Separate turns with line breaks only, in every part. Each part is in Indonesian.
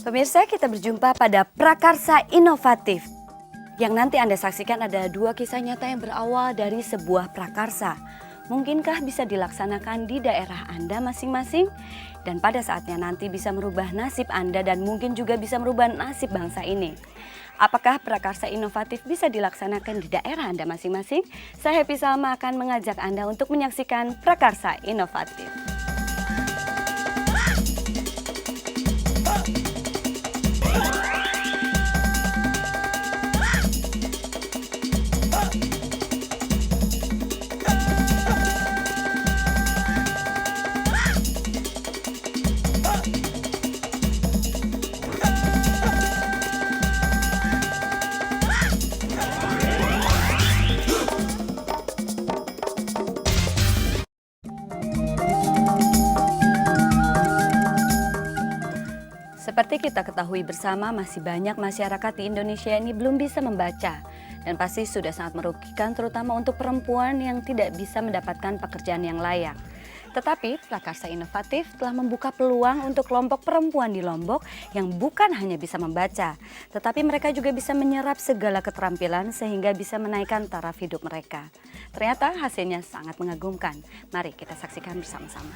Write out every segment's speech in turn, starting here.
Pemirsa, kita berjumpa pada Prakarsa Inovatif. Yang nanti Anda saksikan ada dua kisah nyata yang berawal dari sebuah prakarsa. Mungkinkah bisa dilaksanakan di daerah Anda masing-masing? Dan pada saatnya nanti bisa merubah nasib Anda dan mungkin juga bisa merubah nasib bangsa ini. Apakah prakarsa inovatif bisa dilaksanakan di daerah Anda masing-masing? Saya Happy Salma akan mengajak Anda untuk menyaksikan Prakarsa Inovatif. Seperti kita ketahui bersama, masih banyak masyarakat di Indonesia ini belum bisa membaca. Dan pasti sudah sangat merugikan terutama untuk perempuan yang tidak bisa mendapatkan pekerjaan yang layak. Tetapi Prakarsa Inovatif telah membuka peluang untuk kelompok perempuan di Lombok yang bukan hanya bisa membaca, tetapi mereka juga bisa menyerap segala keterampilan sehingga bisa menaikkan taraf hidup mereka. Ternyata hasilnya sangat mengagumkan. Mari kita saksikan bersama-sama.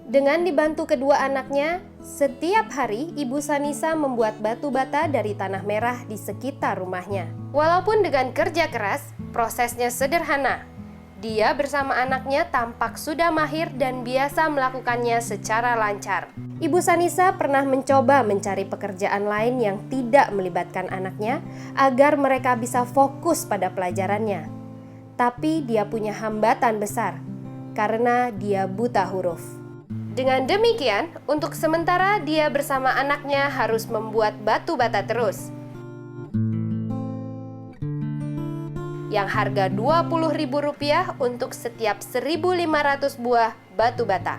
Dengan dibantu kedua anaknya, setiap hari Ibu Sanisa membuat batu bata dari tanah merah di sekitar rumahnya. Walaupun dengan kerja keras, prosesnya sederhana. Dia bersama anaknya tampak sudah mahir dan biasa melakukannya secara lancar. Ibu Sanisa pernah mencoba mencari pekerjaan lain yang tidak melibatkan anaknya agar mereka bisa fokus pada pelajarannya. Tapi dia punya hambatan besar, karena dia buta huruf. Dengan demikian, untuk sementara dia bersama anaknya harus membuat batu bata terus. Yang harga Rp20.000 untuk setiap 1.500 buah batu bata.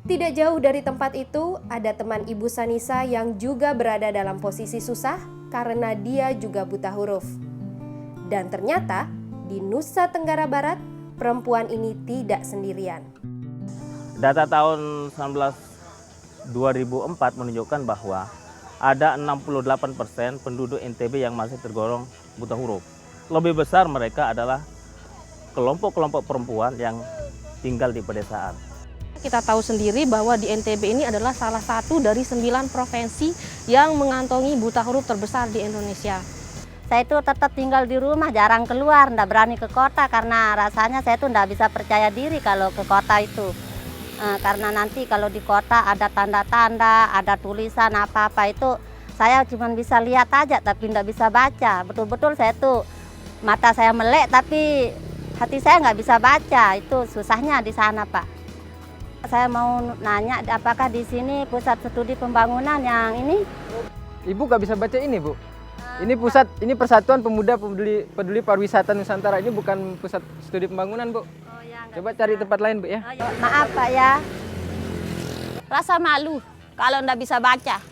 Tidak jauh dari tempat itu, ada teman Ibu Sanisa yang juga berada dalam posisi susah karena dia juga buta huruf. Dan ternyata, di Nusa Tenggara Barat, perempuan ini tidak sendirian.
Data tahun 2004 menunjukkan bahwa ada 68% penduduk NTB yang masih tergolong buta huruf. Lebih besar mereka adalah kelompok-kelompok perempuan yang tinggal di pedesaan.
Kita tahu sendiri bahwa di NTB ini adalah salah satu dari 9 provinsi yang mengantongi buta huruf terbesar di Indonesia.
Saya itu tetap tinggal di rumah, jarang keluar, nggak berani ke kota karena rasanya saya tuh nggak bisa percaya diri kalau ke kota itu. Karena nanti kalau di kota ada tanda-tanda, ada tulisan apa-apa itu saya cuma bisa lihat aja tapi nggak bisa baca. Betul-betul saya tuh mata saya melek tapi hati saya nggak bisa baca, itu susahnya di sana Pak. Saya mau nanya apakah di sini pusat studi pembangunan yang ini?
Ibu nggak bisa baca ini Bu? Ini Persatuan Pemuda Peduli Pariwisata Nusantara, ini bukan pusat studi pembangunan, Bu. Coba cari tempat lain, Bu ya.
Maaf Pak ya.
Rasa malu kalau nggak bisa baca.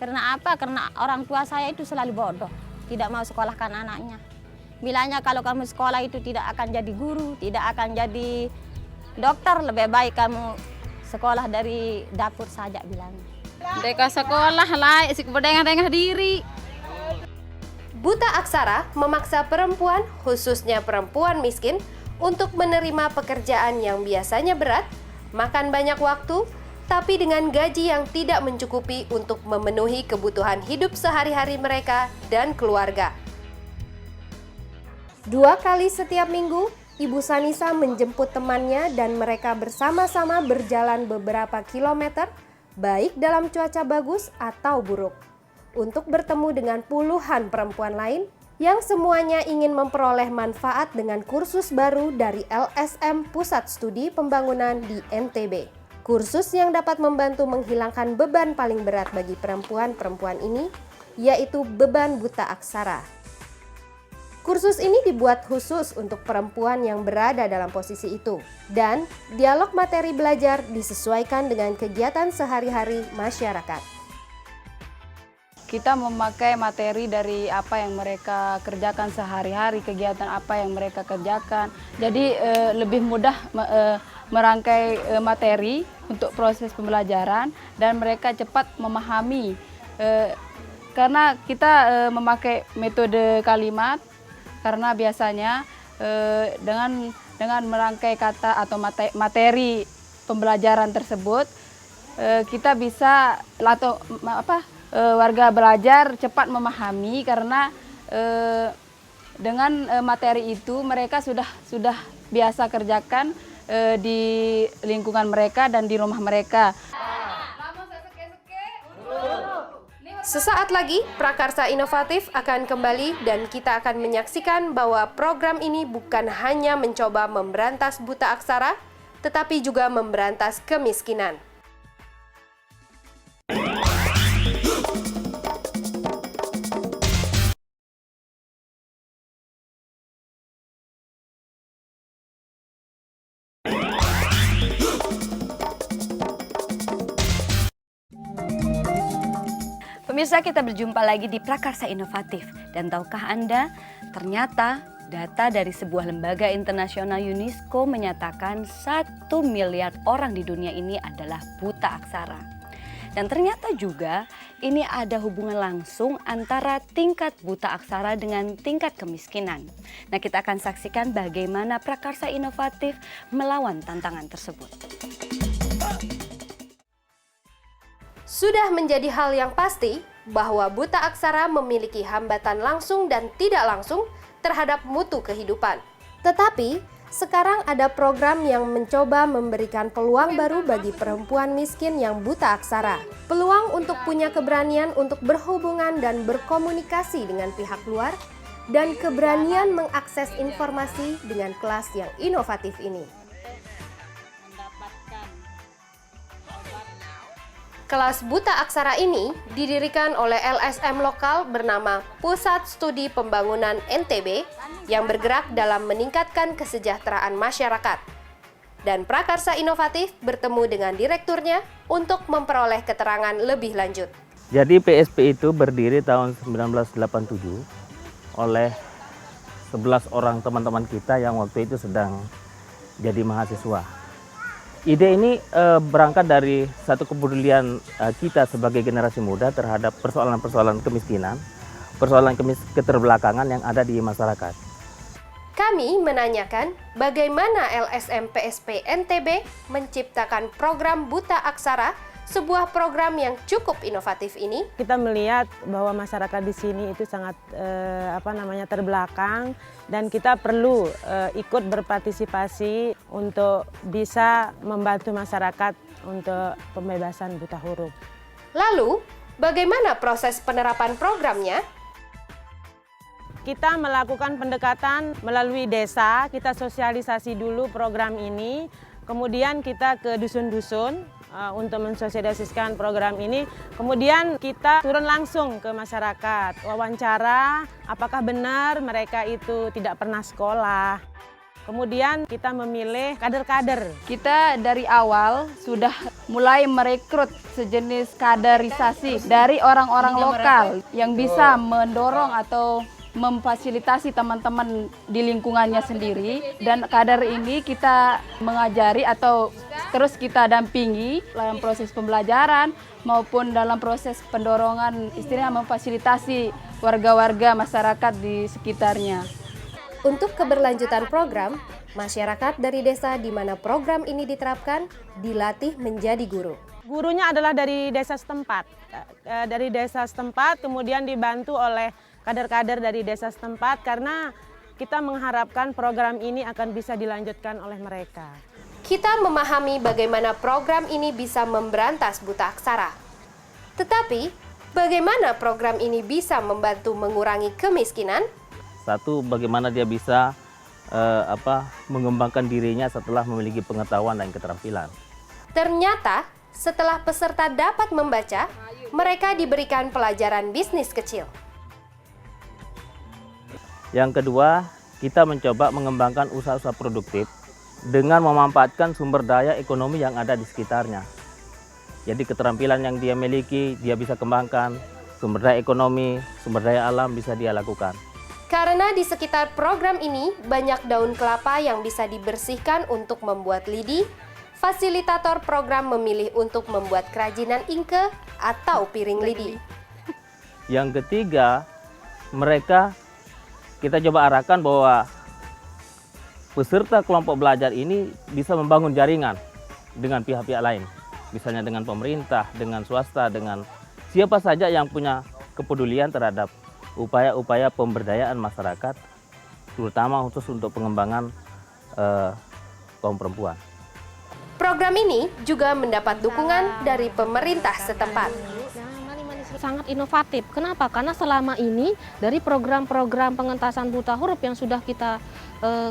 Karena apa? Karena orang tua saya itu selalu bodoh, tidak mau sekolahkan anaknya. Bilangnya kalau kamu sekolah itu tidak akan jadi guru, tidak akan jadi dokter, lebih baik kamu sekolah dari dapur saja bilangnya.
Mereka sekolah lah, isik berdengah-dengah diri.
Buta aksara memaksa perempuan, khususnya perempuan miskin, untuk menerima pekerjaan yang biasanya berat, makan banyak waktu, tapi dengan gaji yang tidak mencukupi untuk memenuhi kebutuhan hidup sehari-hari mereka dan keluarga. 2 kali setiap minggu, Ibu Sanisa menjemput temannya dan mereka bersama-sama berjalan beberapa kilometer, baik dalam cuaca bagus atau buruk, untuk bertemu dengan puluhan perempuan lain yang semuanya ingin memperoleh manfaat dengan kursus baru dari LSM Pusat Studi Pembangunan di NTB. Kursus yang dapat membantu menghilangkan beban paling berat bagi perempuan-perempuan ini, yaitu beban buta aksara. Kursus ini dibuat khusus untuk perempuan yang berada dalam posisi itu, dan dialog materi belajar disesuaikan dengan kegiatan sehari-hari masyarakat.
kita memakai materi dari apa yang mereka kerjakan sehari-hari, kegiatan apa yang mereka kerjakan. Jadi lebih mudah merangkai materi untuk proses pembelajaran dan mereka cepat memahami. Karena kita memakai metode kalimat, karena biasanya dengan merangkai kata atau materi pembelajaran tersebut, kita bisa warga belajar cepat memahami karena dengan materi itu mereka sudah biasa kerjakan di lingkungan mereka dan di rumah mereka.
Sesaat lagi, Prakarsa Inovatif akan kembali dan kita akan menyaksikan bahwa program ini bukan hanya mencoba memberantas buta aksara, tetapi juga memberantas kemiskinan.
Pemirsa, kita berjumpa lagi di Prakarsa Inovatif. Dan tahukah Anda, ternyata data dari sebuah lembaga internasional UNESCO menyatakan 1 miliar orang di dunia ini adalah buta aksara. Dan ternyata juga ini ada hubungan langsung antara tingkat buta aksara dengan tingkat kemiskinan. Nah, kita akan saksikan bagaimana Prakarsa Inovatif melawan tantangan tersebut.
Sudah menjadi hal yang pasti bahwa buta aksara memiliki hambatan langsung dan tidak langsung terhadap mutu kehidupan. Tetapi, sekarang ada program yang mencoba memberikan peluang baru bagi perempuan miskin yang buta aksara. Peluang untuk punya keberanian untuk berhubungan dan berkomunikasi dengan pihak luar, dan keberanian mengakses informasi dengan kelas yang inovatif ini. Kelas buta aksara ini didirikan oleh LSM lokal bernama Pusat Studi Pembangunan NTB yang bergerak dalam meningkatkan kesejahteraan masyarakat. Dan Prakarsa Inovatif bertemu dengan direkturnya untuk memperoleh keterangan lebih lanjut.
Jadi PSP itu berdiri tahun 1987 oleh 11 orang teman-teman kita yang waktu itu sedang jadi mahasiswa. Ide ini berangkat dari satu kepedulian kita sebagai generasi muda terhadap persoalan-persoalan kemiskinan, persoalan keterbelakangan yang ada di masyarakat.
Kami menanyakan bagaimana LSM PSP NTB menciptakan program Buta Aksara, sebuah program yang cukup inovatif ini.
Kita melihat bahwa masyarakat di sini itu sangat terbelakang dan kita perlu ikut berpartisipasi untuk bisa membantu masyarakat untuk pembebasan buta huruf.
Lalu, bagaimana proses penerapan programnya?
Kita melakukan pendekatan melalui desa, kita sosialisasi dulu program ini, kemudian kita ke dusun-dusun untuk mensosialisasikan program ini. Kemudian kita turun langsung ke masyarakat, wawancara apakah benar mereka itu tidak pernah sekolah. Kemudian kita memilih kader-kader.
Kita dari awal sudah mulai merekrut sejenis kaderisasi dari orang-orang lokal yang bisa mendorong atau memfasilitasi teman-teman di lingkungannya sendiri, dan kader ini kita mengajari atau terus kita dampingi dalam proses pembelajaran maupun dalam proses pendorongan, istilahnya memfasilitasi warga-warga masyarakat di sekitarnya.
Untuk keberlanjutan program, masyarakat dari desa di mana program ini diterapkan dilatih menjadi guru.
Gurunya adalah dari desa setempat. Dari desa setempat kemudian dibantu oleh kader-kader dari desa setempat karena kita mengharapkan program ini akan bisa dilanjutkan oleh mereka.
Kita memahami bagaimana program ini bisa memberantas buta aksara. Tetapi, bagaimana program ini bisa membantu mengurangi kemiskinan?
Satu, bagaimana dia bisa mengembangkan dirinya setelah memiliki pengetahuan dan keterampilan.
Ternyata, setelah peserta dapat membaca, mereka diberikan pelajaran bisnis kecil.
Yang kedua, kita mencoba mengembangkan usaha-usaha produktif dengan memanfaatkan sumber daya ekonomi yang ada di sekitarnya. Jadi keterampilan yang dia miliki, dia bisa kembangkan sumber daya ekonomi, sumber daya alam bisa dia lakukan.
Karena di sekitar program ini banyak daun kelapa yang bisa dibersihkan untuk membuat lidi, fasilitator program memilih untuk membuat kerajinan ingke atau piring lidi.
Yang ketiga, kita coba arahkan bahwa peserta kelompok belajar ini bisa membangun jaringan dengan pihak-pihak lain. Misalnya dengan pemerintah, dengan swasta, dengan siapa saja yang punya kepedulian terhadap upaya-upaya pemberdayaan masyarakat, terutama khusus untuk pengembangan kaum perempuan.
Program ini juga mendapat dukungan dari pemerintah setempat.
Sangat inovatif. Kenapa? Karena selama ini dari program-program pengentasan buta huruf yang sudah kita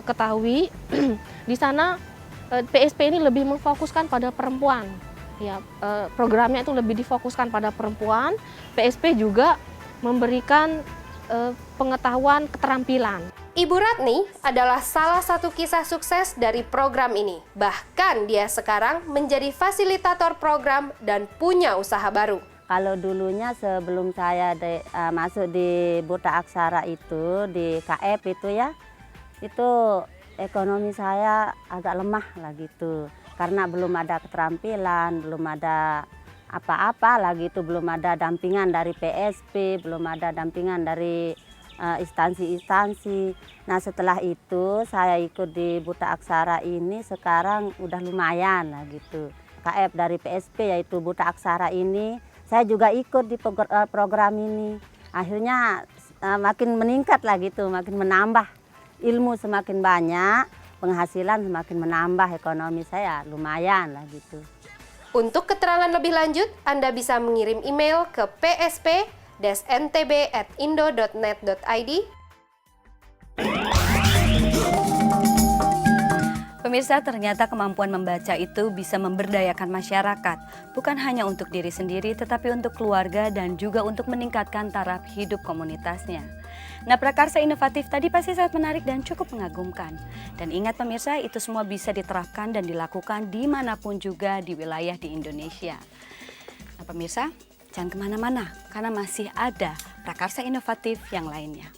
ketahui, di sana PSP ini lebih memfokuskan pada perempuan. Ya, programnya itu lebih difokuskan pada perempuan. PSP juga memberikan pengetahuan keterampilan.
Ibu Ratni adalah salah satu kisah sukses dari program ini. Bahkan dia sekarang menjadi fasilitator program dan punya usaha baru.
Kalau dulunya sebelum saya masuk di Buta Aksara itu, di KF itu ya, itu ekonomi saya agak lemah lah gitu. Karena belum ada keterampilan, belum ada apa-apa lagi itu, belum ada dampingan dari PSP, belum ada dampingan dari instansi-instansi. Nah setelah itu saya ikut di Buta Aksara ini, sekarang udah lumayan lah gitu. KF dari PSP yaitu Buta Aksara ini, saya juga ikut di program ini. Akhirnya makin meningkat lah gitu, makin menambah. Ilmu semakin banyak, penghasilan semakin menambah, ekonomi saya lumayan lah gitu.
Untuk keterangan lebih lanjut, Anda bisa mengirim email ke psp-ntb@indo.net.id.
Pemirsa, ternyata kemampuan membaca itu bisa memberdayakan masyarakat, bukan hanya untuk diri sendiri, tetapi untuk keluarga dan juga untuk meningkatkan taraf hidup komunitasnya. Nah, prakarsa inovatif tadi pasti sangat menarik dan cukup mengagumkan. Dan ingat pemirsa, itu semua bisa diterapkan dan dilakukan dimanapun juga di wilayah di Indonesia. Nah pemirsa, jangan kemana-mana, karena masih ada prakarsa inovatif yang lainnya.